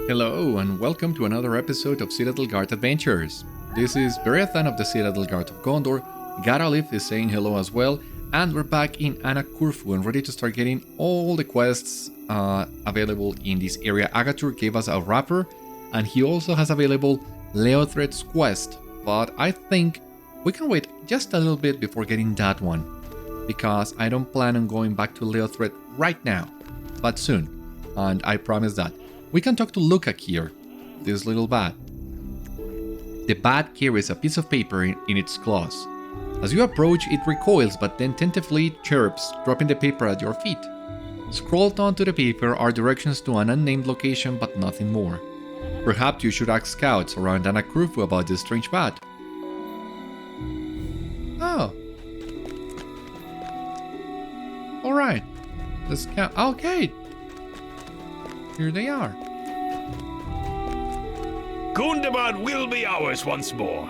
Hello and welcome to another episode of Citadel Guard Adventures. This is Beriathan of the Citadel Guard of Gondor, Garalith is saying hello as well, and we're back in Annak-khurfu and ready to start getting all the quests available in this area. Agatur gave us a wrapper, and he also has available LOTRO's quest, but I think we can wait just a little bit before getting that one, because I don't plan on going back to LOTRO right now, but soon, and I promise that. We can talk to Annâk-khurfu here, this little bat. The bat carries a piece of paper in its claws. As you approach, it recoils but then tentatively chirps, dropping the paper at your feet. Scrawled onto the paper are directions to an unnamed location but nothing more. Perhaps you should ask scouts around Annak-khurfu about this strange bat. Oh. Alright. The scout. Okay. Here they are. Gundabad will be ours once more.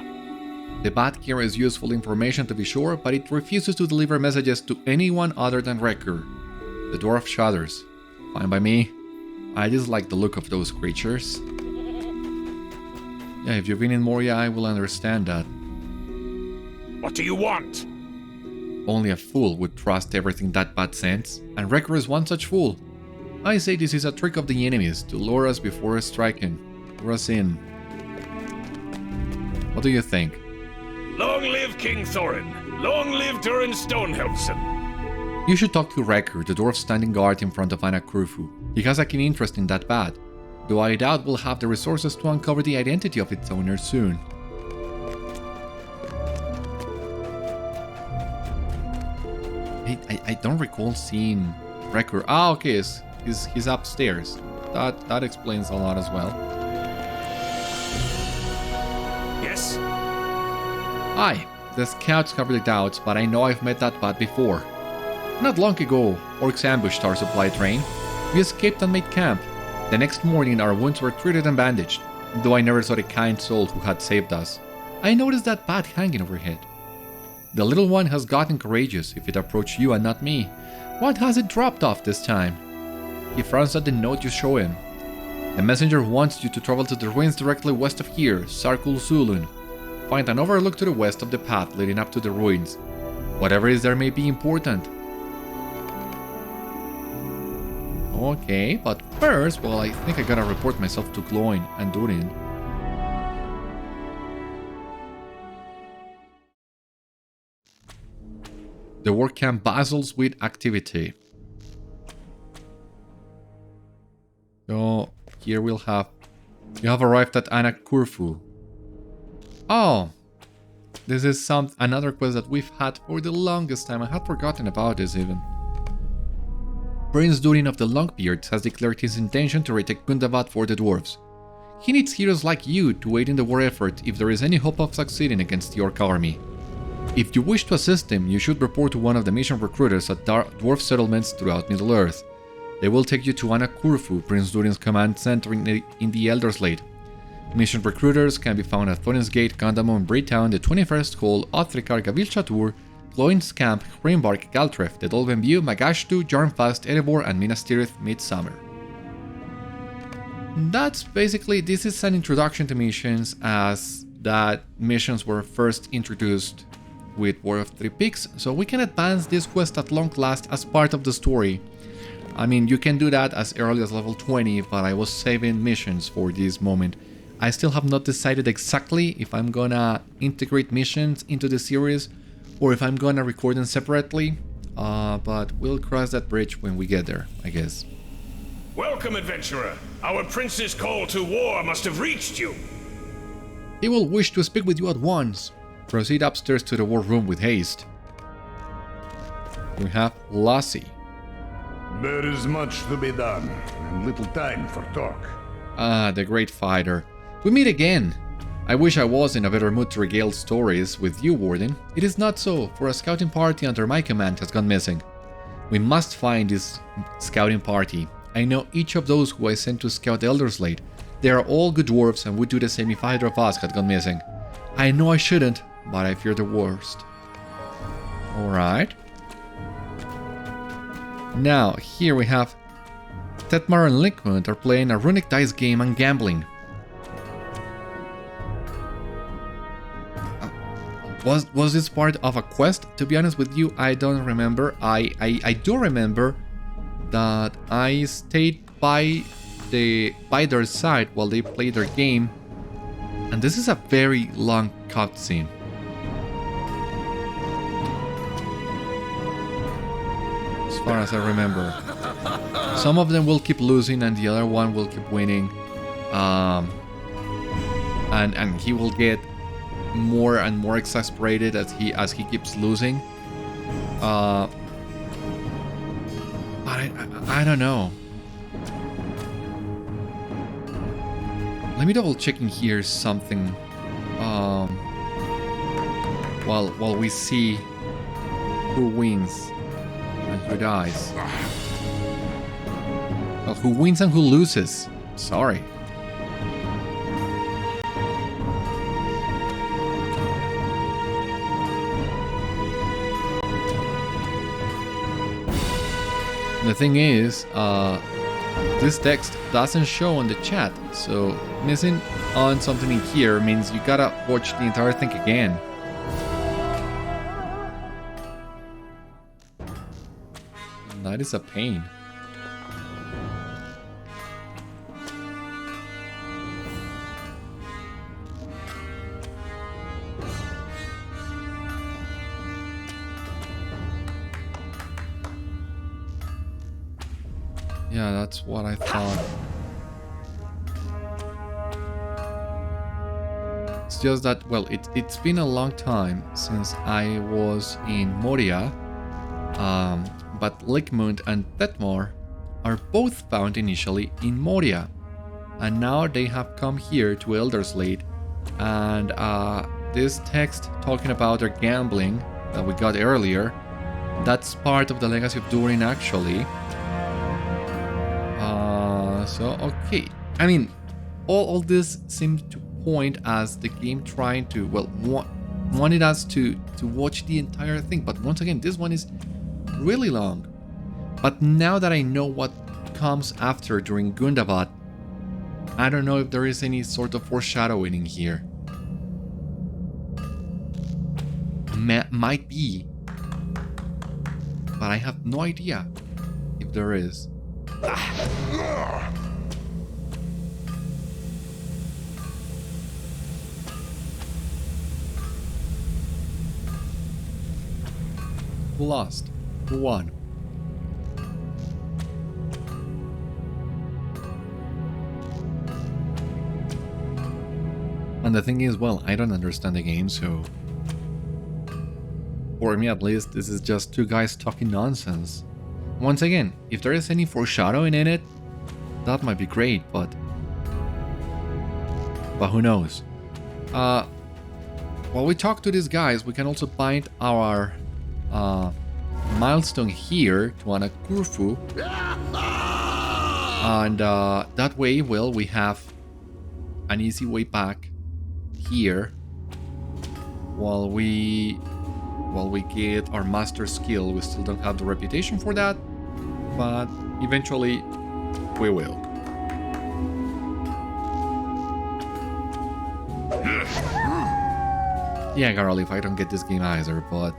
The bat carries useful information to be sure, but it refuses to deliver messages to anyone other than Wrecker. The dwarf shudders. Fine by me. I dislike the look of those creatures. Yeah, if you've been in Moria, I will understand that. What do you want? Only a fool would trust everything that bat sends, and Wrecker is one such fool. I say this is a trick of the enemies to lure us before striking. Lure us in. What do you think? Long live King Thorin! Long live Durin Stonehelmson! You should talk to Wrecker, the dwarf standing guard in front of Annak-khurfu. He has a keen interest in that bat, though I doubt we'll have the resources to uncover the identity of its owner soon. I don't recall seeing Wrecker. Ah, okay, he's upstairs. That explains a lot as well. Yes? Aye, the scouts cover the doubts, but I know I've met that bat before. Not long ago, orcs ambushed our supply train. We escaped and made camp. The next morning our wounds were treated and bandaged, though I never saw the kind soul who had saved us. I noticed that bat hanging overhead. The little one has gotten courageous if it approached you and not me. What has it dropped off this time? He frowns at the note you show him. The messenger wants you to travel to the ruins directly west of here, Sarkul Zulun. Find an overlook to the west of the path leading up to the ruins. Whatever is there may be important. Okay, but first, well, I think I gotta report myself to Gloin and Durin. The work camp bustles with activity. So here you have arrived at Annak-khurfu. Oh, this is another quest that we've had for the longest time. I had forgotten about this even. Prince Durin of the Longbeards has declared his intention to retake Gundabad for the Dwarves. He needs heroes like you to aid in the war effort if there is any hope of succeeding against the Orc army. If you wish to assist him, you should report to one of the mission recruiters at dwarf settlements throughout Middle-earth. They will take you to Annak-khurfu, Prince Durin's command center in the Elder's Lade. Mission recruiters can be found at Thorin's Gate, Gundamon, Beriathan, the 21st Hall, Othricar, Gabil'akkâ, Gloin's Camp, Hrimbark, Galtref, the Dolven View, Magashtu, Jarnfast, Erebor, and Minas Tirith Midsummer. That's basically, this is an introduction to missions, as that missions were first introduced with War of Three Peaks, so we can advance this quest at long last as part of the story. I mean, you can do that as early as level 20, but I was saving missions for this moment. I still have not decided exactly if I'm gonna integrate missions into the series or if I'm gonna record them separately, but we'll cross that bridge when we get there, I guess. Welcome, adventurer. Our prince's call to war must have reached you. He will wish to speak with you at once. Proceed upstairs to the war room with haste. We have Lassie. There is much to be done, and little time for talk. Ah, the great fighter. We meet again. I wish I was in a better mood to regale stories with you, Warden. It is not so, for a scouting party under my command has gone missing. We must find this scouting party. I know each of those who I sent to scout Elder's Lade. They are all good dwarves and would do the same if either of us had gone missing. I know I shouldn't, but I fear the worst. Alright. Now, here we have Tetmar and Lickmund are playing a runic dice game and gambling. Was this part of a quest? To be honest with you, I don't remember. I do remember that I stayed by their side while they played their game, and this is a very long cutscene. As far as I remember, some of them will keep losing and the other one will keep winning, and he will get more and more exasperated as he keeps losing. But I don't know. Let me double check in here something. While we see who wins and who dies. Well, who wins and who loses. Sorry. The thing is, this text doesn't show on the chat, so missing on something in here means you gotta watch the entire thing again. And that is a pain. Yeah, that's what I thought. It's just that, well, it's been a long time since I was in Moria, but Lickmund and Tetmar are both found initially in Moria, and now they have come here to Elderslade, and this text talking about their gambling that we got earlier, that's part of the Legacy of Durin actually. So, okay. I mean, all this seems to point as the game trying to, well, wanted us to watch the entire thing. But once again, this one is really long. But now that I know what comes after during Gundabad, I don't know if there is any sort of foreshadowing in here. Might be. But I have no idea if there is. Who lost? Who won? And the thing is, well, I don't understand the game, so for me at least, this is just two guys talking nonsense. Once again, if there is any foreshadowing in it, that might be great, but who knows? While we talk to these guys, we can also bind our milestone here to Annak-khurfu, and that way, well, we have an easy way back here while we get our master skill. We still don't have the reputation for that, but eventually we will. Yeah, Garl, if I don't get this game either, but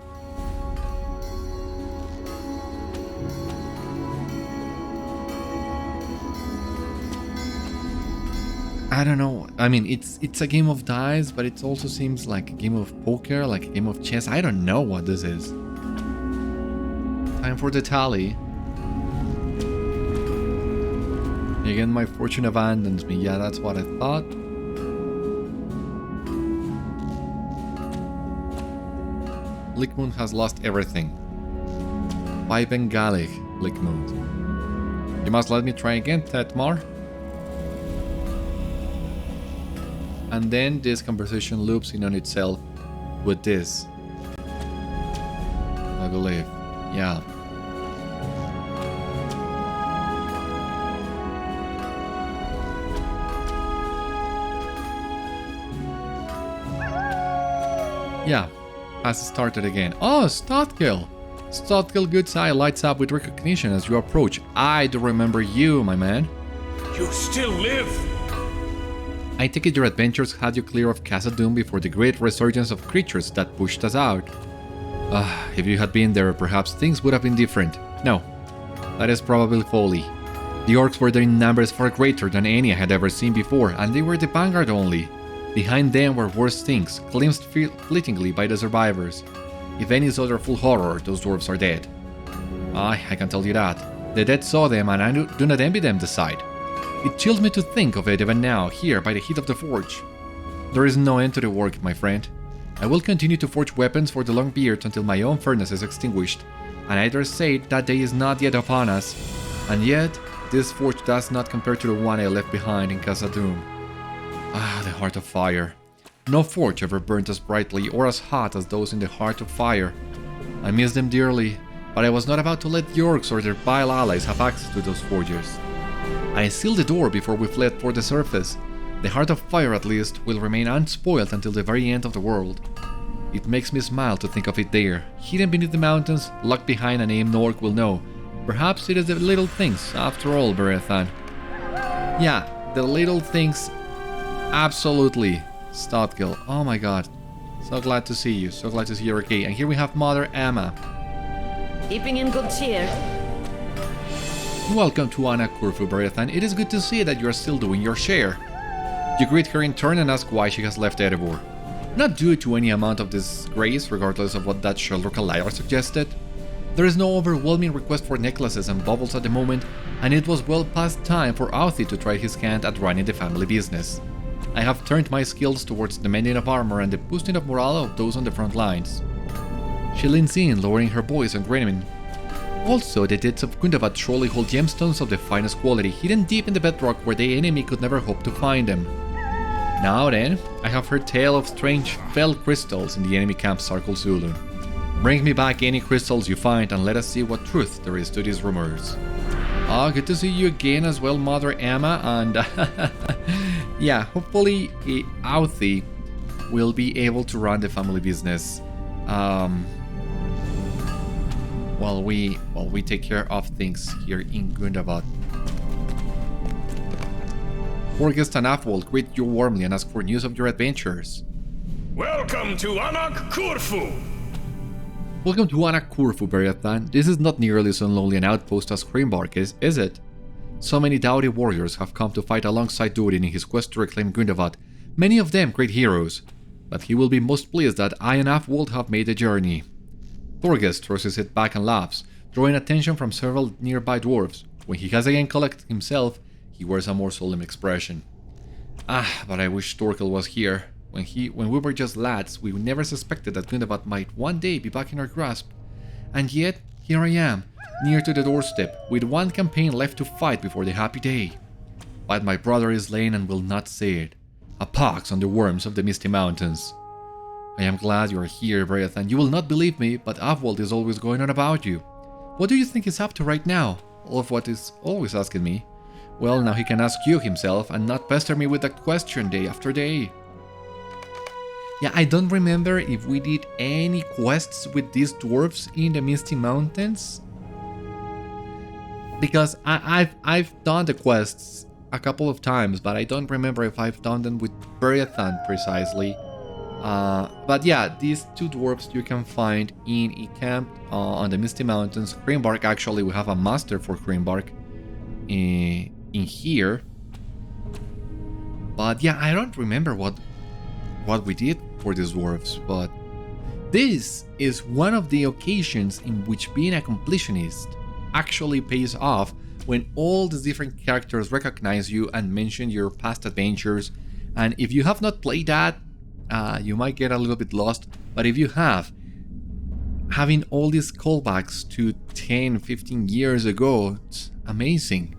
I don't know. I mean, it's a game of dice, but it also seems like a game of poker, like a game of chess. I don't know what this is. Time for the tally. Again, my fortune abandons me. Yeah, that's what I thought. Lickmund has lost everything. By Bengali, Lickmund. You must let me try again, Tetmar. And then this conversation loops in on itself with this. I believe. Yeah. Yeah. Has started again. Oh, Statkill! Stodgil Good's eye lights up with recognition as you approach. I do remember you, my man. You still live! I take it your adventures had you clear of Khazad-dûm before the great resurgence of creatures that pushed us out. If you had been there, perhaps things would have been different. No, that is probably folly. The orcs were there in numbers far greater than any I had ever seen before, and they were the vanguard only. Behind them were worse things, glimpsed fleetingly by the survivors. If any saw their full horror, those dwarves are dead. Aye, I can tell you that. The dead saw them, and I do not envy them the sight. It chills me to think of it even now, here by the heat of the forge. There is no end to the work, my friend. I will continue to forge weapons for the Longbeard until my own furnace is extinguished, and I dare say that day is not yet upon us. And yet, this forge does not compare to the one I left behind in Khazad-dûm. The Heart of Fire. No forge ever burnt as brightly or as hot as those in the Heart of Fire. I miss them dearly, but I was not about to let the orcs or their vile allies have access to those forges. I sealed the door before we fled for the surface. The Heart of Fire, at least, will remain unspoiled until the very end of the world. It makes me smile to think of it there, hidden beneath the mountains, locked behind a name no orc will know. Perhaps it is the little things, after all, Beriathan. Yeah, the little things. Absolutely. Stodgil. Oh my god. So glad to see you. So glad to see you're okay. And here we have Mother Emma. Keeping in good cheer. Welcome to Annak-khurfu, Beriathan. It is good to see that you are still doing your share. You greet her in turn and ask why she has left Erebor. Not due to any amount of disgrace, regardless of what that Sheldrick liar suggested. There is no overwhelming request for necklaces and baubles at the moment, and it was well past time for Authi to try his hand at running the family business. I have turned my skills towards the mending of armor and the boosting of morale of those on the front lines. She leans in, lowering her voice and grinning. Also, the deeds of Gundabad surely hold gemstones of the finest quality, hidden deep in the bedrock where the enemy could never hope to find them. Now then, I have heard tale of strange fell crystals in the enemy camp Sarkul Zulun. Bring me back any crystals you find and let us see what truth there is to these rumors. Good to see you again as well, Mother Emma, and yeah, hopefully Authi will be able to run the family business while we take care of things here in Gundabad. Thorgest and Afwald greet you warmly and ask for news of your adventures. Welcome to Annâk-khurfu! Welcome to Annak-khurfu, Beriathan. This is not nearly so lonely an outpost as Hrimbark is it? So many doughty warriors have come to fight alongside Durin in his quest to reclaim Gundabad, many of them great heroes, but he will be most pleased that I and Afwald have made the journey. Thorgest throws his head back and laughs, drawing attention from several nearby dwarves. When he has again collected himself, he wears a more solemn expression. But I wish Thorkel was here. When we were just lads, we never suspected that Gundabad might one day be back in our grasp. And yet, here I am, near to the doorstep, with one campaign left to fight before the happy day. But my brother is slain and will not see it. A pox on the worms of the Misty Mountains. I am glad you are here, Beriathan. You will not believe me, but Afwald is always going on about you. What do you think he's up to right now? All of what is always asking me. Well, now he can ask you himself and not pester me with that question day after day. Yeah, I don't remember if we did any quests with these dwarves in the Misty Mountains. Because I've done the quests a couple of times, but I don't remember if I've done them with Beriathan precisely. But yeah, these two dwarves you can find in a camp on the Misty Mountains. Hrimbark, actually, we have a master for Hrimbark in here. But yeah, I don't remember what we did for these dwarves, but this is one of the occasions in which being a completionist actually pays off, when all the different characters recognize you and mention your past adventures. And if you have not played that, you might get a little bit lost, but if you have, having all these callbacks to 10-15 years ago, it's amazing.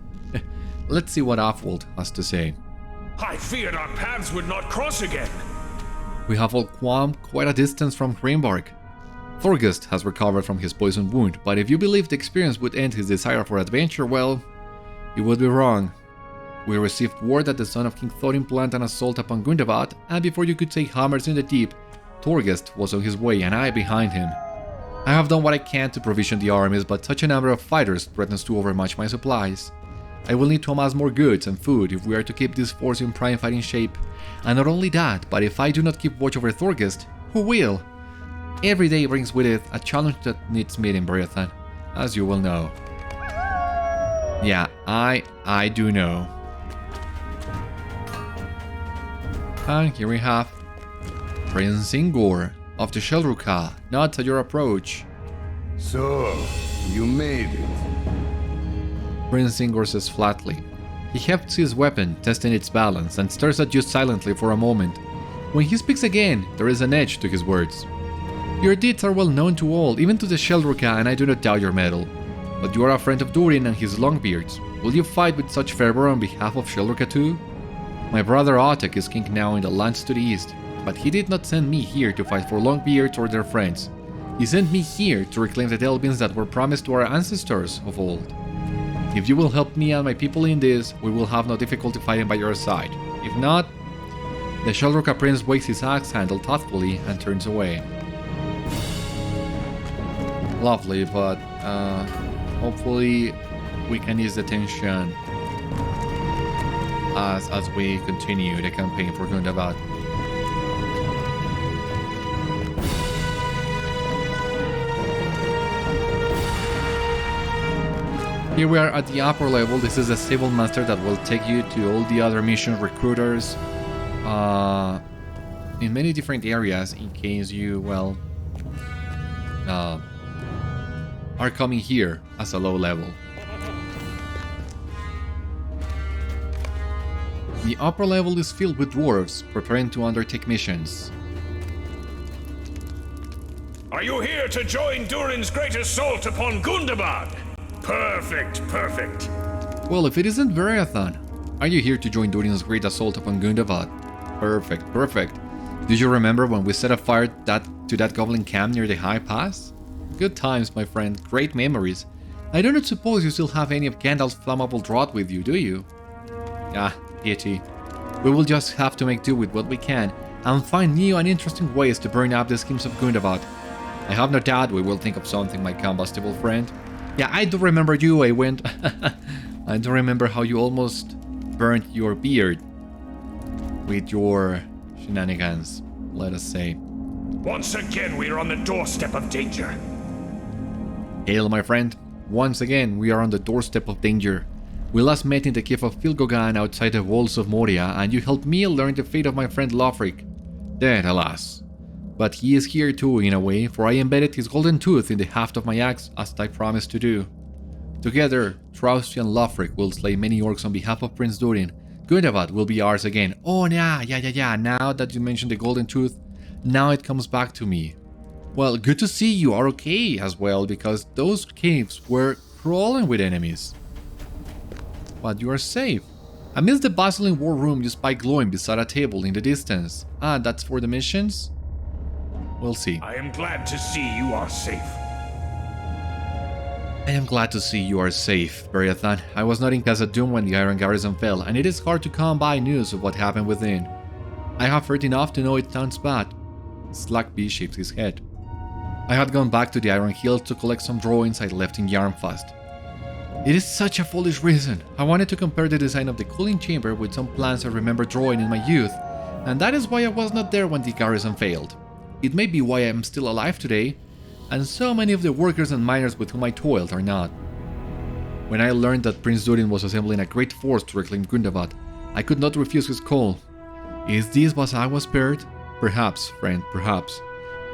Let's see what Afwald has to say. I feared our paths would not cross again. We have all come quite a distance from Hrimbark. Thorgest has recovered from his poison wound, but if you believe the experience would end his desire for adventure, well, you would be wrong. We received word that the son of King Thorin planned an assault upon Gundabad, and before you could say hammers in the deep, Thorgest was on his way and I behind him. I have done what I can to provision the armies, but such a number of fighters threatens to overmatch my supplies. I will need to amass more goods and food if we are to keep this force in prime fighting shape. And not only that, but if I do not keep watch over Thorgest, who will? Every day brings with it a challenge that needs meeting, Beriathan, as you will know. Yeah, I do know. And here we have Prince Ingor of the Shelruka, nods at your approach. So, you made it. Prince Ingor says flatly. He hefts his weapon, testing its balance, and stares at you silently for a moment. When he speaks again, there is an edge to his words. Your deeds are well known to all, even to the Shelruka, and I do not doubt your mettle. But you are a friend of Durin and his Longbeards. Will you fight with such fervor on behalf of Shelruka too? My brother Autek is king now in the lands to the east, but he did not send me here to fight for Longbeards or their friends. He sent me here to reclaim the Delvins that were promised to our ancestors of old. If you will help me and my people in this, we will have no difficulty fighting by your side. If not, the Shelruka prince waves his axe handle thoughtfully and turns away. Lovely, but hopefully we can ease the tension as we continue the campaign for Gundabad. Here we are at the upper level. This is a civil master that will take you to all the other mission recruiters in many different areas in case you, well, are coming here as a low level. The upper level is filled with dwarves preparing to undertake missions. Are you here to join Durin's great assault upon Gundabad? Perfect, perfect. Well, if it isn't Beriathan, are you here to join Durin's great assault upon Gundabad? Perfect, perfect. Do you remember when we set a fire to that goblin camp near the High Pass? Good times, my friend, great memories. I do not suppose you still have any of Gandalf's flammable draught with you, do you? Ah, pity. We will just have to make do with what we can, and find new and interesting ways to burn up the schemes of Gundabad. I have no doubt we will think of something, my combustible friend. Yeah, I do remember you, I do remember how you almost burnt your beard with your shenanigans, let us say. Once again, we are on the doorstep of danger. Hail, my friend. Once again, we are on the doorstep of danger. We last met in the cave of Filgogan outside the walls of Moria, and you helped me learn the fate of my friend Lothric. Dead, alas. But he is here too, in a way, for I embedded his golden tooth in the haft of my axe, as I promised to do. Together, Trausti and Lothric will slay many orcs on behalf of Prince Durin. Gundabad will be ours again. Oh, yeah. Now that you mentioned the golden tooth, now it comes back to me. Well, good to see you are okay as well, because those caves were crawling with enemies. But you are safe. Amidst the bustling war room, you spy glowing beside a table in the distance. Ah, that's for the missions? We'll see. I am glad to see you are safe. I am glad to see you are safe, Beriathan. I was not in Khazad-dûm when the Iron Garrison fell, and it is hard to come by news of what happened within. I have heard enough to know it sounds bad. Slackby shakes his head. I had gone back to the Iron Hills to collect some drawings I left in Yarnfast. It is such a foolish reason. I wanted to compare the design of the cooling chamber with some plans I remember drawing in my youth, and that is why I was not there when the garrison failed. It may be why I am still alive today, and so many of the workers and miners with whom I toiled are not. When I learned that Prince Durin was assembling a great force to reclaim Gundabad, I could not refuse his call. Is this what I was spared? Perhaps, friend, perhaps.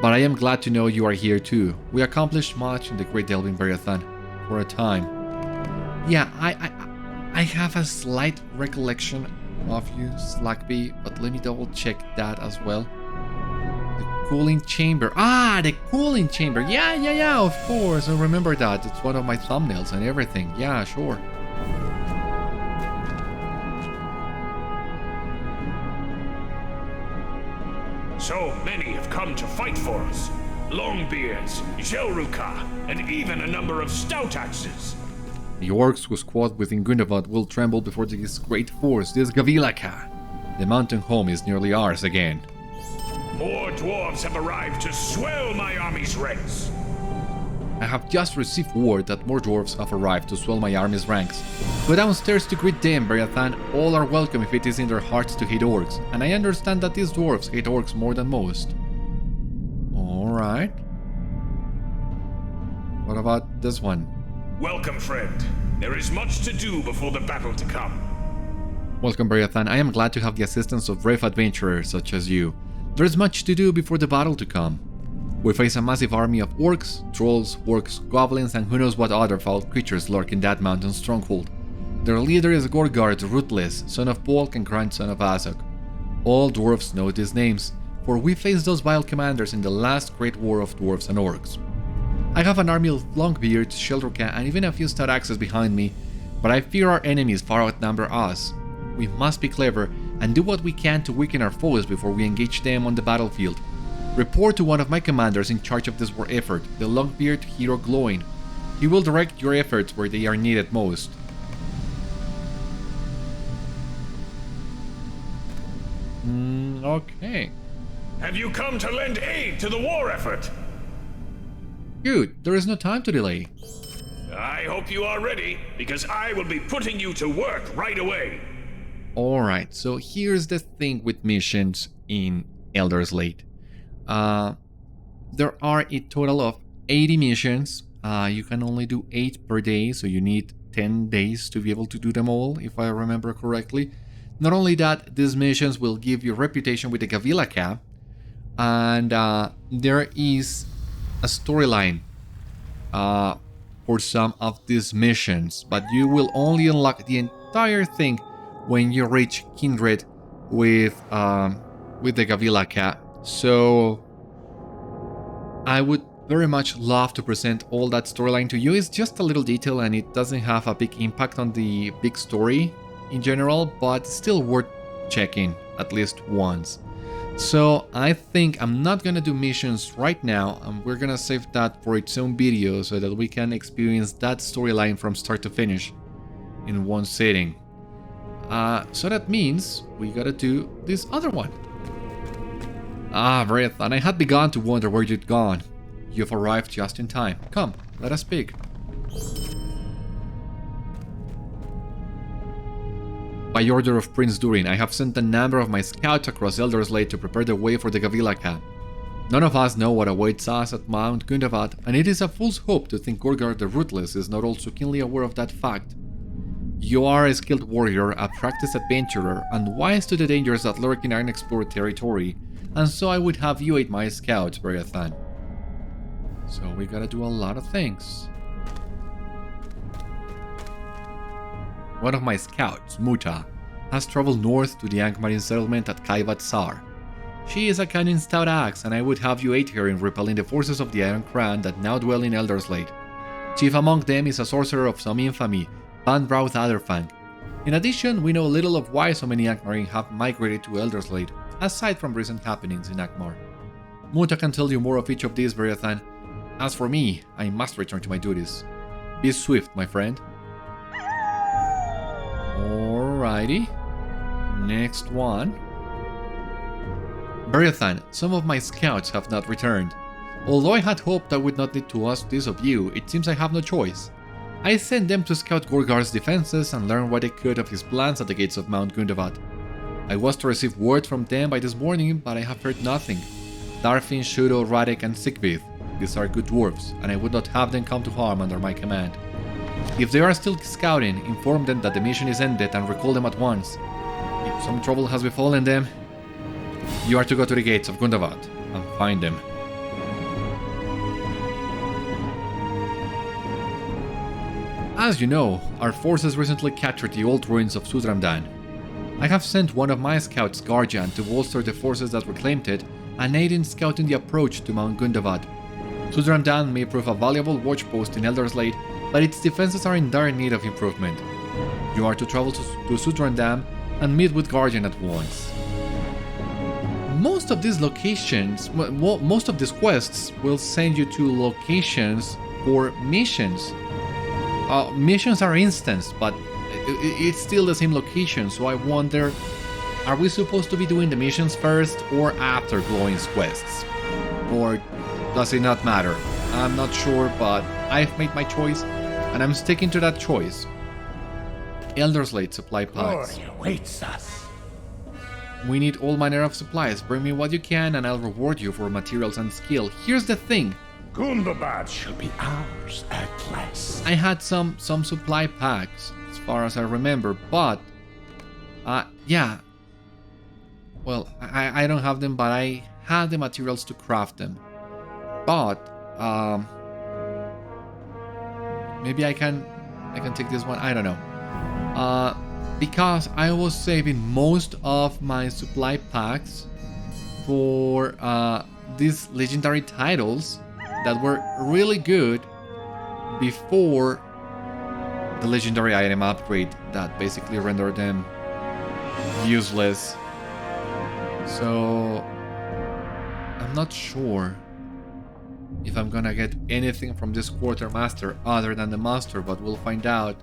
But I am glad to know you are here too. We accomplished much in the Great Delvin Beriathan, for a time. Yeah, I have a slight recollection of you, Slackby, but let me double check that as well. The cooling chamber. Ah, the cooling chamber. Yeah, of course. I remember that. It's one of my thumbnails and everything. Yeah, sure. So many have come to fight for us. Longbeards, Shelruka, and even a number of stout axes. The orcs who squat within Gundabad will tremble before this great force, this Gabil'akkâ. The mountain home is nearly ours again. More dwarves have arrived to swell my army's ranks. I have just received word that more dwarves have arrived to swell my army's ranks. Go downstairs to greet them, Beriathan. All are welcome if it is in their hearts to hate orcs, and I understand that these dwarves hate orcs more than most. Alright. What about this one? Welcome, friend. There is much to do before the battle to come. Welcome, Beriathan. I am glad to have the assistance of brave adventurers such as you. There is much to do before the battle to come. We face a massive army of orcs, trolls, orcs, goblins, and who knows what other foul creatures lurk in that mountain stronghold. Their leader is Gorgar the Ruthless, son of Bolg and grandson of Azog. All dwarves know these names, for we faced those vile commanders in the last great war of dwarves and orcs. I have an army of Longbeards, Sheldrocka, and even a few stout axes behind me, but I fear our enemies far outnumber us. We must be clever and do what we can to weaken our foes before we engage them on the battlefield. Report to one of my commanders in charge of this war effort, the Longbeard hero Glowing. He will direct your efforts where they are needed most. Okay. Have you come to lend aid to the war effort? Good, there is no time to delay. I hope you are ready, because I will be putting you to work right away. Alright, so here's the thing with missions in Elder Slate. There are a total of 80 missions. You can only do 8 per day, so you need 10 days to be able to do them all, if I remember correctly. Not only that, these missions will give you reputation with the Gabil'akkâ, and there is a storyline for some of these missions, but you will only unlock the entire thing when you reach Kindred with the Gabil'akkâ. So I would very much love to present all that storyline to you. It's just a little detail and it doesn't have a big impact on the big story in general, but still worth checking at least once. So I think I'm not gonna do missions right now, and we're gonna save that for its own video so that we can experience that storyline from start to finish in one sitting. So that means we gotta do this other one. Beriathan, I had begun to wonder where you'd gone. You've arrived just in time. Come, let us speak. By order of Prince Durin, I have sent a number of my scouts across Elder Slate to prepare the way for the Gabil'akkâ. None of us know what awaits us at Mount Gundabad, and it is a fool's hope to think Gorgar the Ruthless is not also keenly aware of that fact. You are a skilled warrior, a practiced adventurer, and wise to the dangers that lurk in unexplored territory, and so I would have you aid my scouts, Beriathan. So we gotta do a lot of things. One of my scouts, Muta, has traveled north to the Angmarin settlement at Kaivat Sar. She is a cunning stout axe, and I would have you aid her in repelling the forces of the Iron Crown that now dwell in Elder Slate. Chief among them is a sorcerer of some infamy, Banbrowth Adderfang. In addition, we know little of why so many Angmarin have migrated to Elder Slate, aside from recent happenings in Angmar. Muta can tell you more of each of these, Beriathan. As for me, I must return to my duties. Be swift, my friend. Alrighty. Next one. Beriathan, some of my scouts have not returned. Although I had hoped I would not need to ask this of you, it seems I have no choice. I sent them to scout Gorgar's defenses and learn what they could of his plans at the gates of Mount Gundabad. I was to receive word from them by this morning, but I have heard nothing. Darfin, Shudo, Radek, and Sigvith. These are good dwarves, and I would not have them come to harm under my command. If they are still scouting, inform them that the mission is ended and recall them at once. If some trouble has befallen them, you are to go to the gates of Gundabad and find them. As you know, our forces recently captured the old ruins of Sudramdan. I have sent one of my scouts, Garjan, to bolster the forces that reclaimed it and aid in scouting the approach to Mount Gundabad. Sudramdan may prove a valuable watchpost in Elder Slate, but its defenses are in dire need of improvement. You are to travel to Sudramdan and meet with Guardian at once. Most of these quests will send you to locations for missions. Missions are instanced, but it's still the same location, so I wonder, are we supposed to be doing the missions first or after Glowing's quests? Or does it not matter? I'm not sure, but I've made my choice, and I'm sticking to that choice. Elder Slate supply packs. Moria waits us. We need all manner of supplies. Bring me what you can, and I'll reward you for materials and skill. Here's the thing. Gundabad shall be ours at last. I had some supply packs, as far as I remember, but... yeah. Well, I don't have them, but I had the materials to craft them. But, maybe I can take this one, I don't know. Because I was saving most of my supply packs for these legendary titles that were really good before the legendary item upgrade that basically rendered them useless. So I'm not sure if I'm gonna get anything from this quartermaster other than the master, but we'll find out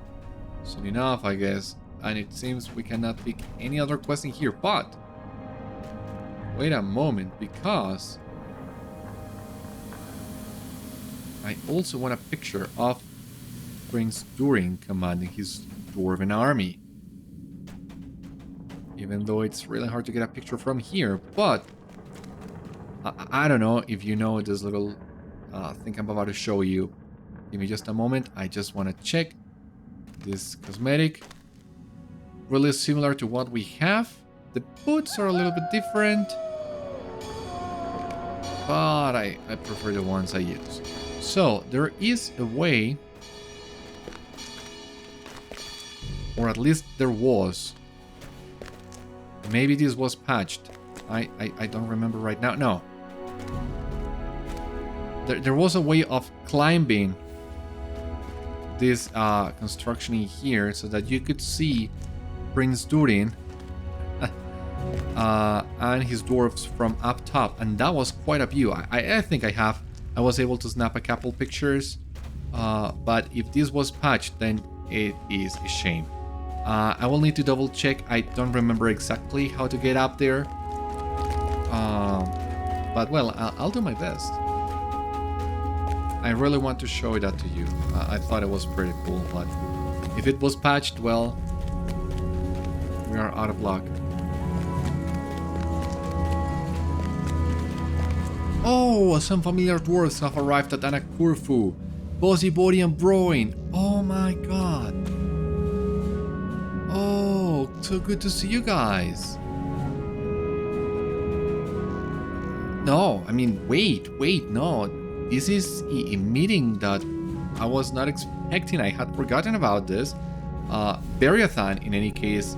soon enough, I guess. And it seems we cannot pick any other quest in here, but wait a moment, because I also want a picture of Prince Durin commanding his dwarven army. Even though it's really hard to get a picture from here, but I don't know if you know this little thing I'm about to show you. Give me just a moment. I just want to check this cosmetic. Really similar to what we have. The boots are a little bit different, but I prefer the ones I use. So there is a way, or at least there was. Maybe this was patched. I don't remember right now. No. There was a way of climbing this construction in here so that you could see Prince Durin and his dwarves from up top, and that was quite a view. I think I was able to snap a couple pictures, but if this was patched, then it is a shame. I will need to double check. I don't remember exactly how to get up there, but well, I'll do my best. I really want to show that to you. I thought it was pretty cool, but if it was patched, well, we are out of luck. Oh, some familiar dwarves have arrived at Annâk-khurfu. Bossy Body and Broin. Oh my god. Oh, so good to see you guys. No, I mean, wait, no. This is a meeting that I was not expecting. I had forgotten about this. Beriathan, in any case,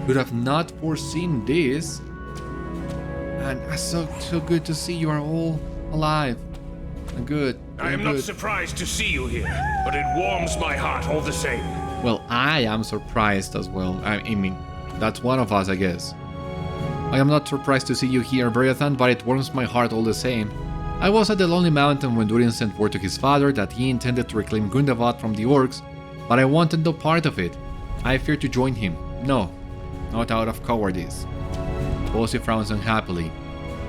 could have not foreseen this. And so good to see you are all alive and good. I am not surprised to see you here, but it warms my heart all the same. Well, I am surprised as well. I mean, that's one of us, I guess. I am not surprised to see you here, Beriathan, but it warms my heart all the same. I was at the Lonely Mountain when Durin sent word to his father that he intended to reclaim Gundabad from the orcs, but I wanted no part of it. I feared to join him. No, not out of cowardice. Bossy frowns unhappily.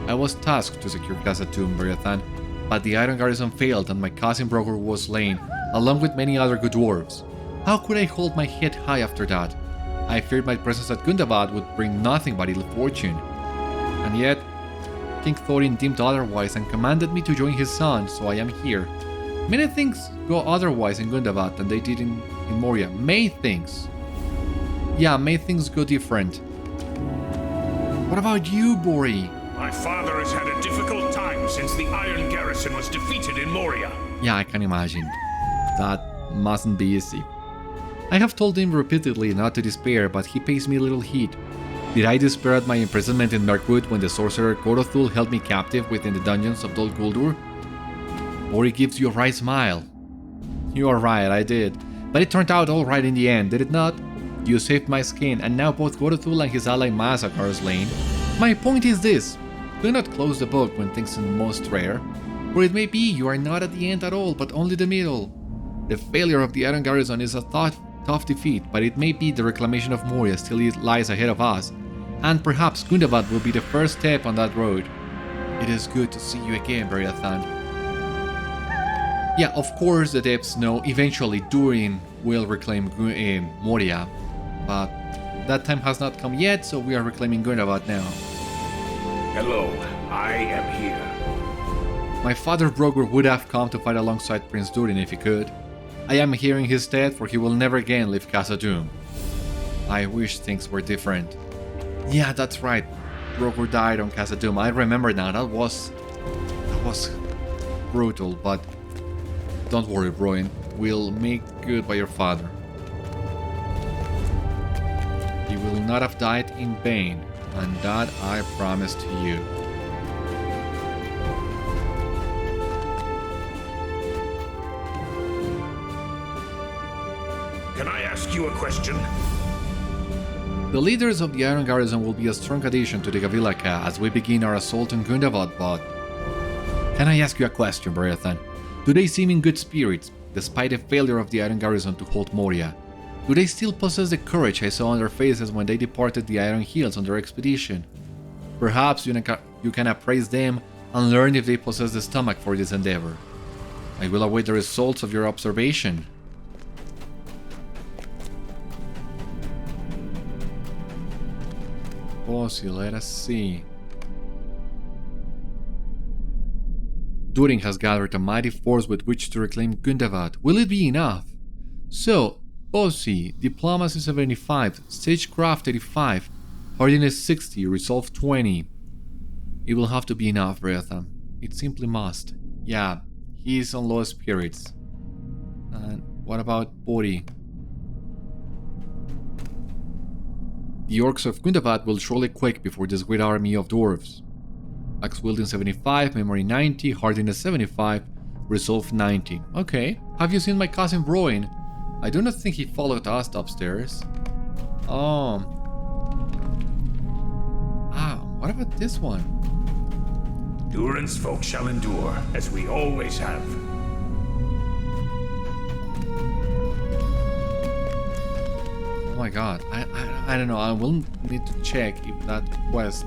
I was tasked to secure Khazad-dûm, Beriathan, but the Iron Garrison failed and my cousin Gorgar was slain, along with many other good dwarves. How could I hold my head high after that? I feared my presence at Gundabad would bring nothing but ill fortune. And yet, King Thorin deemed otherwise and commanded me to join his son, so I am here. Many things go otherwise in Gundabad than they did in Moria. May things go different. What about you, Bori? My father has had a difficult time since the Iron Garrison was defeated in Moria. Yeah, I can imagine. That mustn't be easy. I have told him repeatedly not to despair, but he pays me little heed. Did I despair at my imprisonment in Mirkwood when the sorcerer Gorothul held me captive within the dungeons of Dol Guldur? Bori gives you a wry smile. You are right, I did. But it turned out all right in the end, did it not? You saved my skin, and now both Gorothul and his ally Mazak are slain. My point is this. Do not close the book when things are most rare. For it may be you are not at the end at all, but only the middle. The failure of the Iron Garrison is a tough defeat, but it may be the reclamation of Moria still lies ahead of us, and perhaps Gundabad will be the first step on that road. It is good to see you again, Beriathan. Yeah, of course the Depths know eventually Durin will reclaim Moria, but that time has not come yet, so we are reclaiming Gundabad now. Hello, I am here. My father Gorgar would have come to fight alongside Prince Durin if he could. I am here in his stead, for he will never again leave Khazad-dûm. I wish things were different. Yeah, that's right. Gorgar died on Khazad-dûm. I remember now. That was brutal, but don't worry, Broin. We'll make good by your father. He will not have died in vain, and that I promise to you. Can I ask you a question? The leaders of the Iron Garrison will be a strong addition to the Gabil'akkâ as we begin our assault on Gundabad, but... Can I ask you a question, Beriathan? Do they seem in good spirits, despite the failure of the Iron Garrison to hold Moria? Do they still possess the courage I saw on their faces when they departed the Iron Hills on their expedition? Perhaps you can appraise them and learn if they possess the stomach for this endeavor. I will await the results of your observation. Bossy, let us see. Durin has gathered a mighty force with which to reclaim Gundabad. Will it be enough? So, Bossy, Diplomacy 75, Stagecraft 85, Hardiness 60, Resolve 20. It will have to be enough, Beriathan. It simply must. Yeah, he is on low spirits. And what about Bori? The orcs of Gundabad will surely quake before this great army of dwarves. Axe wielding 75, memory 90, hardiness 75, resolve 90. Okay. Have you seen my cousin Broin? I do not think he followed us upstairs. Oh. What about this one? Durin's folk shall endure, as we always have. Oh my god, I don't know, I will need to check if that quest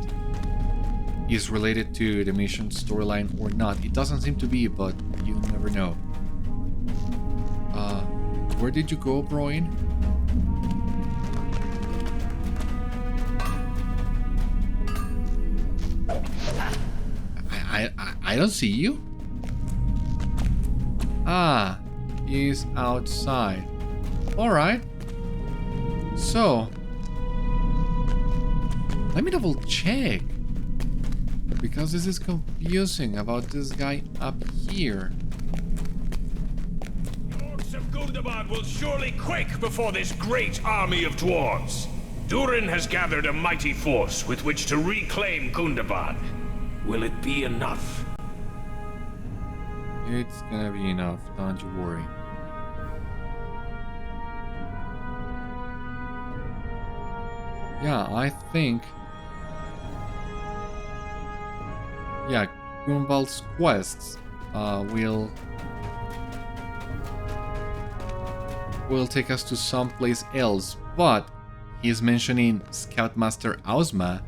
is related to the mission storyline or not. It doesn't seem to be, but you never know. Where did you go, Broin? I don't see you. Ah, he's outside. Alright. So, let me double check, because this is confusing about this guy up here. The orcs of Gundabad will surely quake before this great army of dwarves. Durin has gathered a mighty force with which to reclaim Gundabad. Will it be enough? It's gonna be enough, don't you worry. Yeah, I think... Yeah, Grunwald's quests will take us to someplace else, but he's mentioning Scout-master Ausma,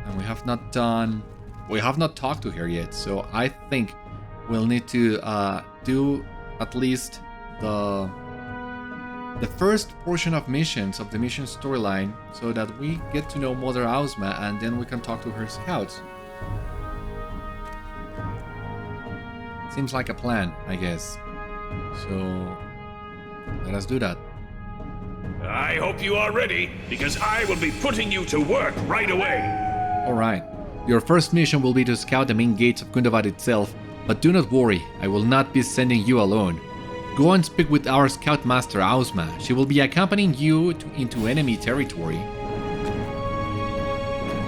and we have not talked to her yet, so I think we'll need to do at least the first portion of missions of the mission storyline, so that we get to know Mother Ausma, and then we can talk to her scouts. Seems like a plan, I guess. So let us do that. I hope you are ready, because I will be putting you to work right away. Alright. Your first mission will be to scout the main gates of Gundabad itself, but do not worry, I will not be sending you alone. Go and speak with our Scout-master Ausma. She will be accompanying you into enemy territory.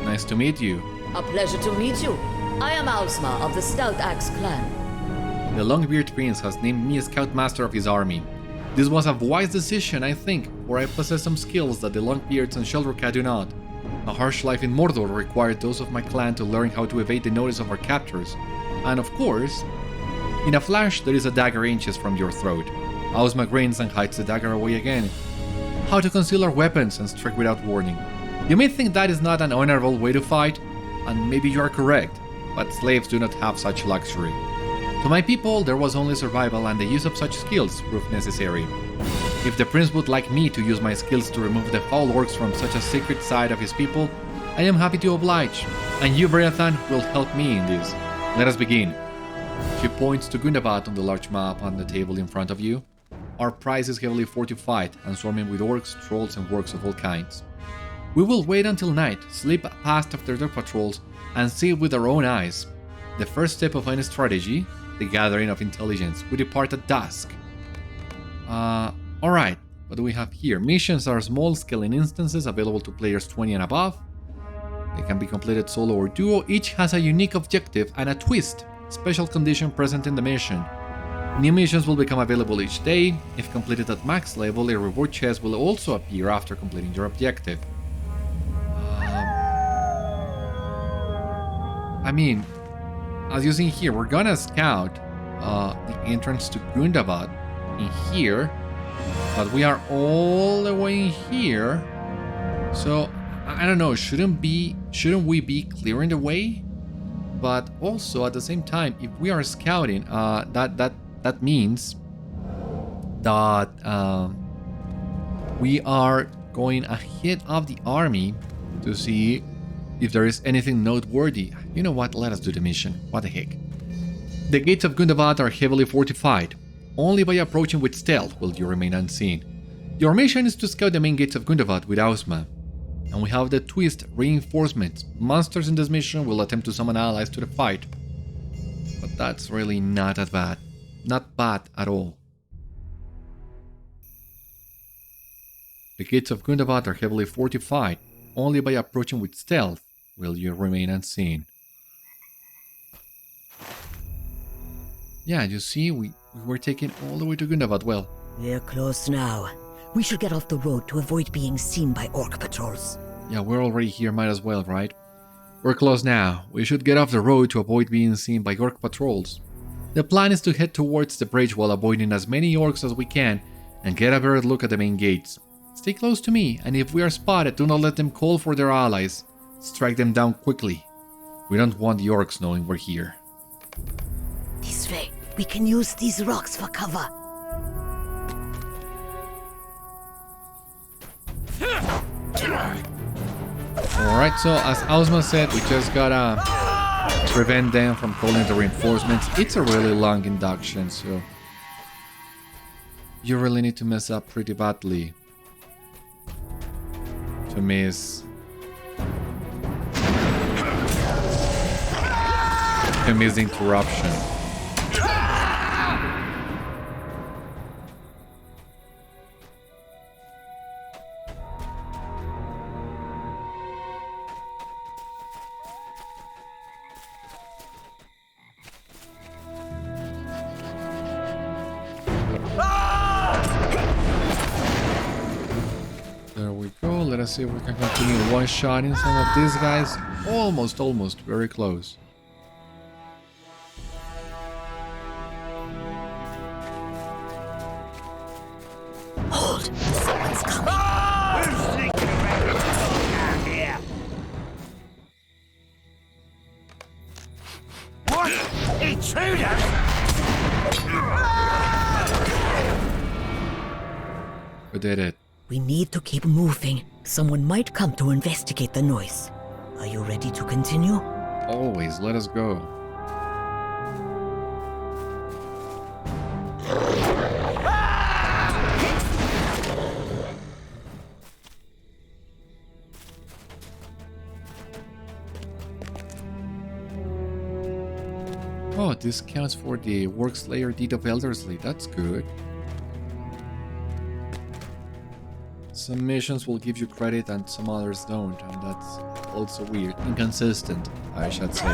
Nice to meet you. A pleasure to meet you. I am Ausma of the Stout-Axe clan. The Longbeard Prince has named me Scout-master of his army. This was a wise decision, I think, for I possess some skills that the Longbeards and Sheldrocka do not. A harsh life in Mordor required those of my clan to learn how to evade the notice of our captors. And of course, in a flash there is a dagger inches from your throat. Ausma grins and hides the dagger away again. How to conceal our weapons and strike without warning. You may think that is not an honorable way to fight, and maybe you are correct, but slaves do not have such luxury. To my people, there was only survival and the use of such skills proved necessary. If the prince would like me to use my skills to remove the foul orcs from such a sacred side of his people, I am happy to oblige, and you, Beriathan, will help me in this. Let us begin. She points to Gundabad on the large map on the table in front of you. Our prize is heavily fortified and swarming with orcs, trolls, and orcs of all kinds. We will wait until night, sleep past after their patrols, and see with our own eyes. The first step of any strategy, the gathering of intelligence, we depart at dusk. Alright, what do we have here? Missions are small-scaling instances available to players 20 and above. They can be completed solo or duo. Each has a unique objective and a twist, special condition present in the mission. New missions will become available each day. If completed at max level, a reward chest will also appear after completing your objective. As you see here, we're gonna scout the entrance to Gundabad in here, but we are all the way in here, so I don't know. Shouldn't we be clearing the way? But also at the same time, if we are scouting, that means that we are going ahead of the army to see if there is anything noteworthy. You know what? Let us do the mission. What the heck? The gates of Gundabad are heavily fortified. Only by approaching with stealth will you remain unseen. Your mission is to scout the main gates of Gundabad with Ausma. And we have the twist reinforcements. Monsters in this mission will attempt to summon allies to the fight. But that's really not that bad. Not bad at all. The gates of Gundabad are heavily fortified. Only by approaching with stealth will you remain unseen. Yeah, you see, we were taken all the way to Gundabad. Well, we're close now. We should get off the road to avoid being seen by orc patrols. Yeah, we're already here, might as well, right? We're close now. We should get off the road to avoid being seen by orc patrols. The plan is to head towards the bridge while avoiding as many orcs as we can and get a better look at the main gates. Stay close to me, and if we are spotted, do not let them call for their allies. Strike them down quickly. We don't want the orcs knowing we're here. This way. We can use these rocks for cover. Alright, so as Ausma said, we just gotta prevent them from calling the reinforcements. It's a really long induction, so you really need to mess up pretty badly to miss the interruption. There we go. Let us see if we can continue one-shotting some of these guys. Almost, very close. Hold! Someone's coming! Who's sneaking around here? What? Intruders? We did it. We need to keep moving. Someone might come to investigate the noise. Are you ready to continue? Always, let us go. Oh, this counts for the Workslayer deed of Eldersley. That's good. Some missions will give you credit and some others don't, and that's also weird. Inconsistent, I should say.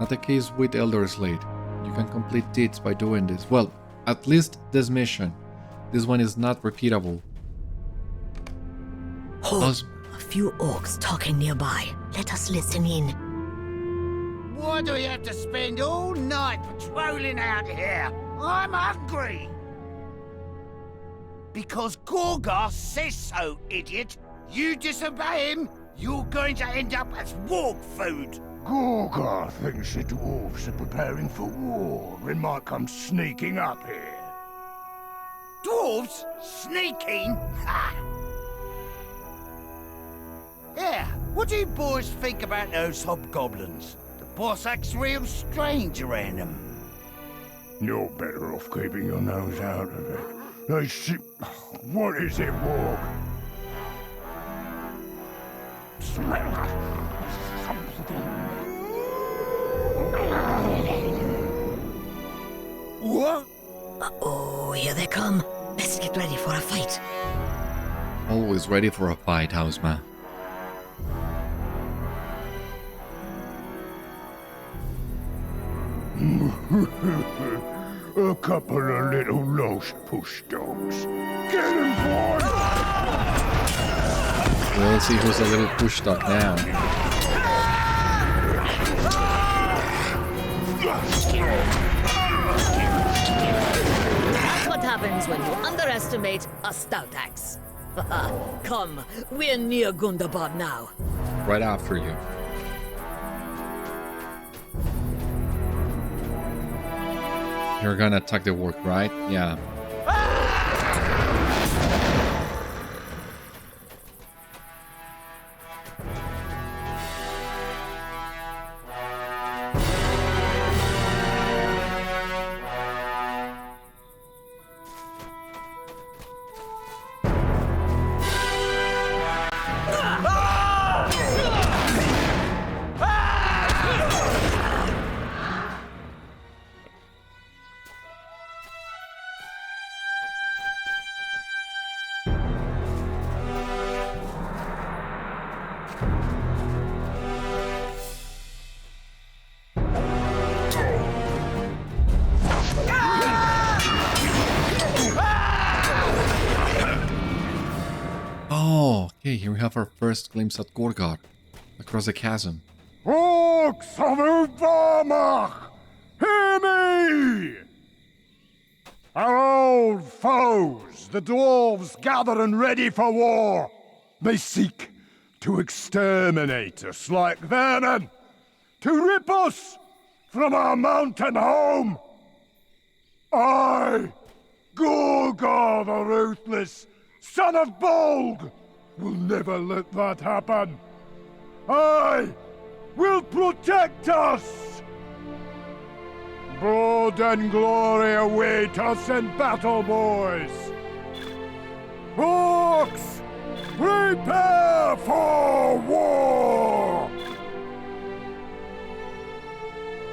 Not the case with Eldersley. You can complete deeds by doing this. Well, at least this mission. This one is not repeatable. Hold! A few orcs talking nearby. Let us listen in. Why do we have to spend all night patrolling out here? I'm hungry! Because Gorgar says so, idiot. You disobey him, you're going to end up as warg food. Gorgar thinks the dwarves are preparing for war and might come sneaking up here. Dwarves? Sneaking? Ha! Yeah, what do you boys think about those hobgoblins? The boss acts real strange around them. You're better off keeping your nose out of it. They see... What is it, Warg? Smell something. What? Uh-oh, here they come. Best get ready for a fight. Always ready for a fight, Ausma. A couple of little lost push dogs. Get him, boy! We'll see who's a little push dog now. That's what happens when you underestimate a stout axe. Come, we're near Gundabad now. Right after you. You're gonna attack the work, right? Yeah. Oh, okay, here we have our first glimpse at Gorgar, across the chasm. Orcs of Uvarmach! Hear me! Our old foes, the dwarves, gather and ready for war. They seek to exterminate us like vermin, to rip us from our mountain home. I, Gorgar the Ruthless, son of Bolg, will never let that happen. I will protect us. Blood and glory await us in battle, boys. Orcs, prepare for war!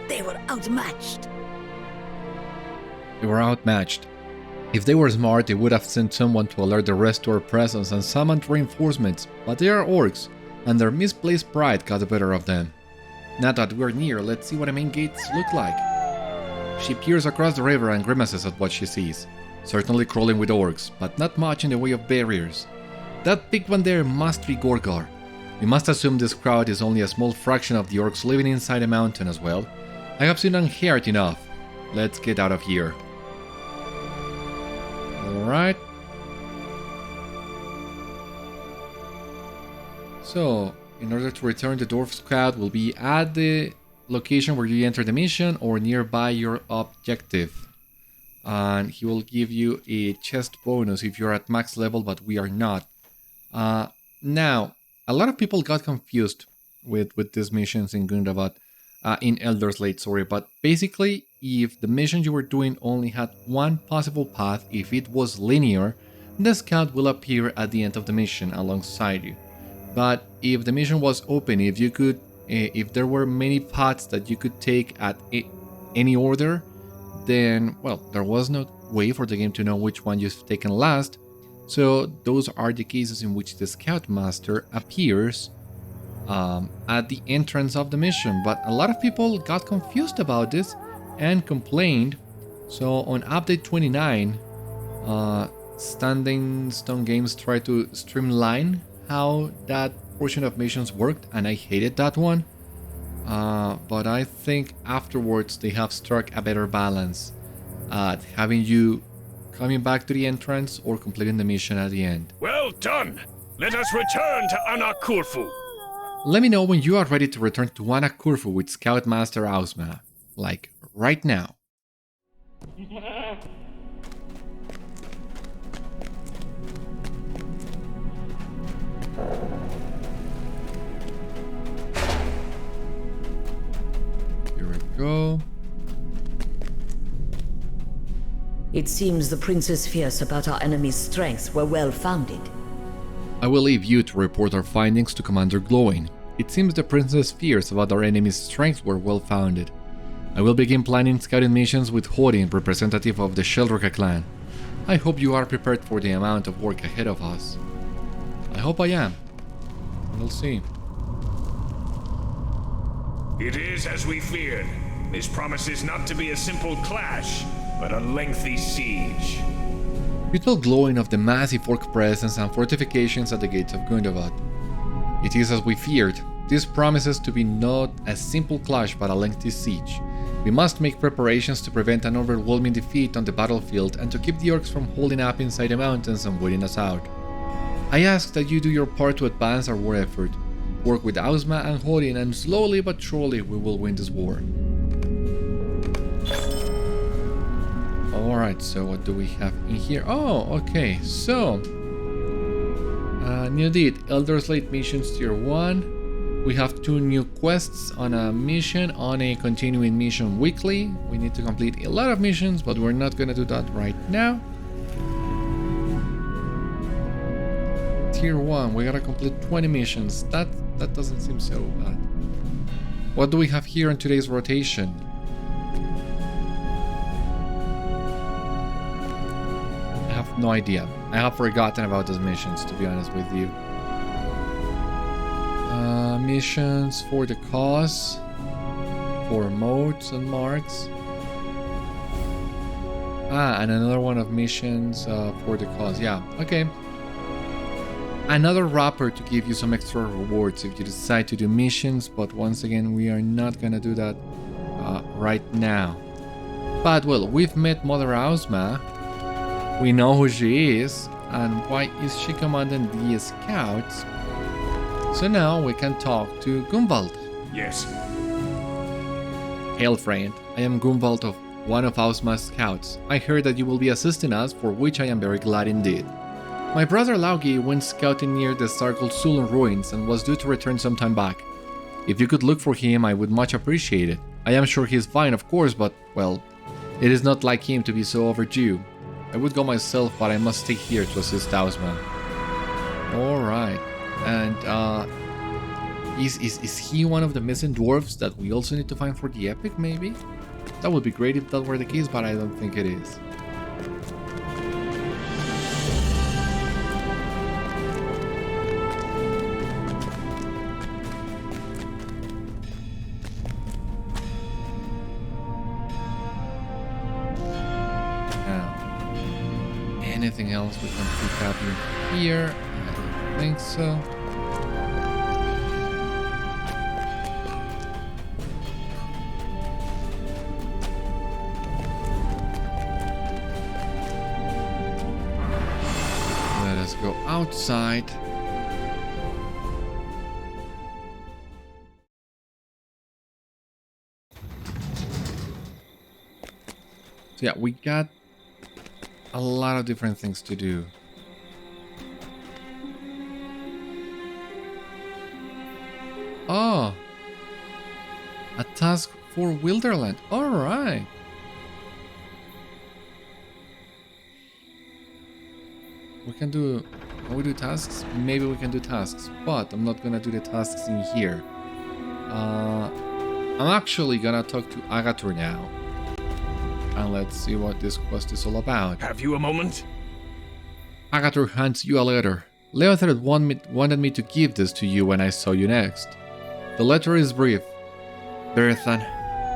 They were outmatched. They were outmatched. If they were smart, they would have sent someone to alert the rest to our presence and summoned reinforcements, but they are orcs, and their misplaced pride got the better of them. Now that we're near, let's see what the main gates look like. She peers across the river and grimaces at what she sees. Certainly crawling with orcs, but not much in the way of barriers. That big one there must be Gorgar. We must assume this crowd is only a small fraction of the orcs living inside the mountain as well. I have seen unheard enough. Let's get out of here. Alright. So, in order to return, the dwarf scout will be at the location where you enter the mission or nearby your objective. And he will give you a chest bonus if you're at max level, but we are not. Now, a lot of people got confused with these missions in Gundabad, in Elder's Late, sorry, but basically, if the mission you were doing only had one possible path, if it was linear, the scout will appear at the end of the mission alongside you. But if the mission was open, if you could, if there were many paths that you could take at any order, then, well, there was no way for the game to know which one you've taken last. So those are the cases in which the Scout-master appears at the entrance of the mission. But a lot of people got confused about this and complained. So on update 29, Standing Stone Games tried to streamline how that portion of missions worked, and I hated that one. But I think afterwards they have struck a better balance at having you coming back to the entrance or completing the mission at the end. Well done! Let us return to Annâk-khurfu. Let me know when you are ready to return to Annak-khurfu with Scout-master Ausma. Like, right now. Here we go. It seems the prince's fears about our enemy's strength were well founded. I will leave you to report our findings to Commander Glowing. It seems the prince's fears about our enemy's strength were well founded. I will begin planning scouting missions with Warden, representative of the Sheldrocka clan. I hope you are prepared for the amount of work ahead of us. I hope I am. We'll see. It is as we feared. This promises not to be a simple clash, but a lengthy siege. You told Glowing of the massive orc presence and fortifications at the gates of Gundabad. It is as we feared. This promises to be not a simple clash but a lengthy siege. We must make preparations to prevent an overwhelming defeat on the battlefield and to keep the orcs from holding up inside the mountains and waiting us out. I ask that you do your part to advance our war effort. Work with Ausma and Warden, and slowly but surely we will win this war. Alright, so what do we have in here? Oh, okay, so... new deed, Elder Slate missions tier 1. We have 2 new quests on a mission, on a continuing mission weekly. We need to complete a lot of missions, but we're not gonna do that right now. Tier 1, we gotta complete 20 missions. That doesn't seem so bad. What do we have here in today's rotation? I have no idea. I have forgotten about those missions, to be honest with you. Missions for the cause, for modes and marks. And another one of missions for the cause. Yeah, okay. Another wrapper to give you some extra rewards if you decide to do missions, but once again, we are not gonna do that right now. But well, we've met Mother Ausma. We know who she is, and why is she commanding the scouts. So now we can talk to Gunvald. Yes. Hail friend, I am Gunvald of one of Ausma's scouts. I heard that you will be assisting us, for which I am very glad indeed. My brother Laugi went scouting near the Sarkul Sulun ruins and was due to return some time back. If you could look for him, I would much appreciate it. I am sure he is fine, of course, but, well, it is not like him to be so overdue. I would go myself, but I must stay here to assist Ausma. Alright. And, is he one of the missing dwarves that we also need to find for the epic, maybe? That would be great if that were the case, but I don't think it is. Now, anything else we can pick up in here? I don't think so. Let us go outside. So yeah, we got a lot of different things to do. Oh, a task for Wilderland. All right. Can we do tasks? Maybe we can do tasks, but I'm not gonna do the tasks in here. I'm actually gonna talk to Agatur now. And let's see what this quest is all about. Have you a moment? Agatur hands you a letter. Leothred wanted me to give this to you when I saw you next. The letter is brief. Beriathan,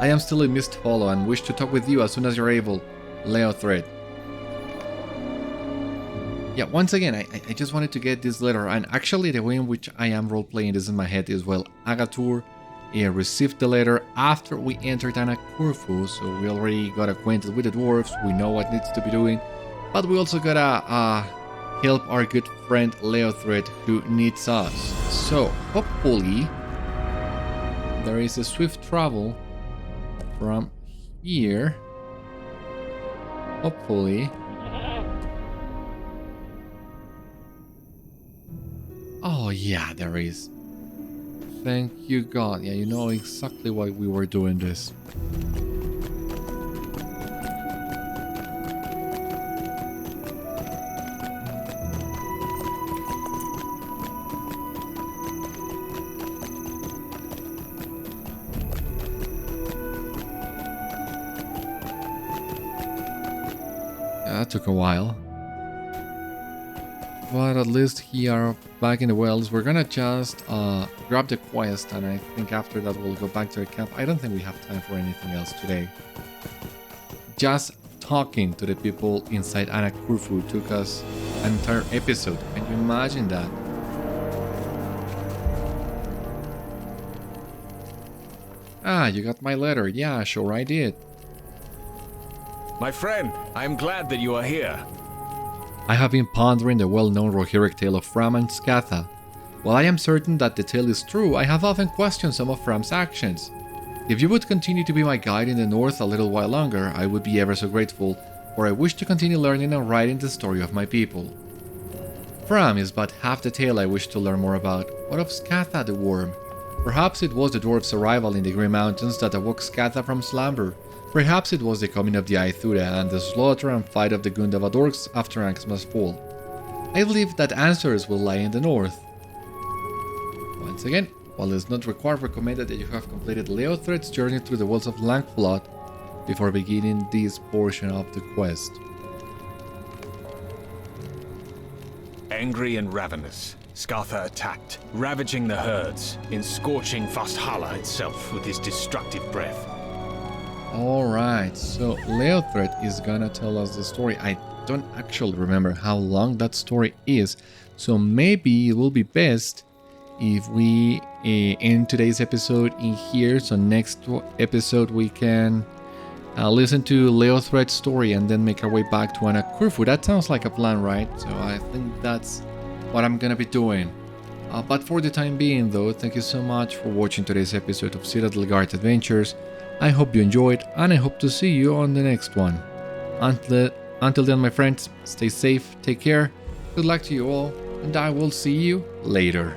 I am still in Mist Hollow and wish to talk with you as soon as you're able. Leothred. Yeah, once again, I just wanted to get this letter, and actually the way in which I am role-playing this in my head is, well, Agatur received the letter after we entered Annâk-khurfu, so we already got acquainted with the dwarves, we know what needs to be doing, But we also gotta help our good friend LOTRO who needs us. So hopefully there is a swift travel from here. Hopefully. Oh yeah, there is. Thank you God. Yeah, you know exactly why we were doing this. That took a while. But at least here, back in the wells, we're gonna just grab the quest, and I think after that we'll go back to the camp. I don't think we have time for anything else today. Just talking to the people inside Annak-khurfu took us an entire episode. Can you imagine that? Ah, you got my letter. Yeah, sure I did. My friend, I am glad that you are here. I have been pondering the well-known Rohirric tale of Fram and Scatha. While I am certain that the tale is true, I have often questioned some of Fram's actions. If you would continue to be my guide in the north a little while longer, I would be ever so grateful, for I wish to continue learning and writing the story of my people. Fram is but half the tale I wish to learn more about. What of Scatha the Worm? Perhaps it was the dwarves' arrival in the Green Mountains that awoke Scatha from slumber. Perhaps it was the coming of the Aithura and the slaughter and fight of the Gundabad orcs after Axma's fall. I believe that answers will lie in the north. Once again, while it is not required, recommended that you have completed LOTRO's journey through the walls of Langflot before beginning this portion of the quest. Angry and ravenous, Scatha attacked, ravaging the herds, in scorching Fasthala itself with his destructive breath. Alright, so LOTRO is gonna tell us the story. I don't actually remember how long that story is, so maybe it will be best if we end today's episode in here, so next episode we can listen to LOTRO's story and then make our way back to Annak-khurfu. That sounds like a plan, right? So I think that's what I'm gonna be doing. But for the time being though, thank you so much for watching today's episode of Citadel Guard Adventures. I hope you enjoyed, and I hope to see you on the next one. Until then, my friends, stay safe, take care, good luck to you all, and I will see you later.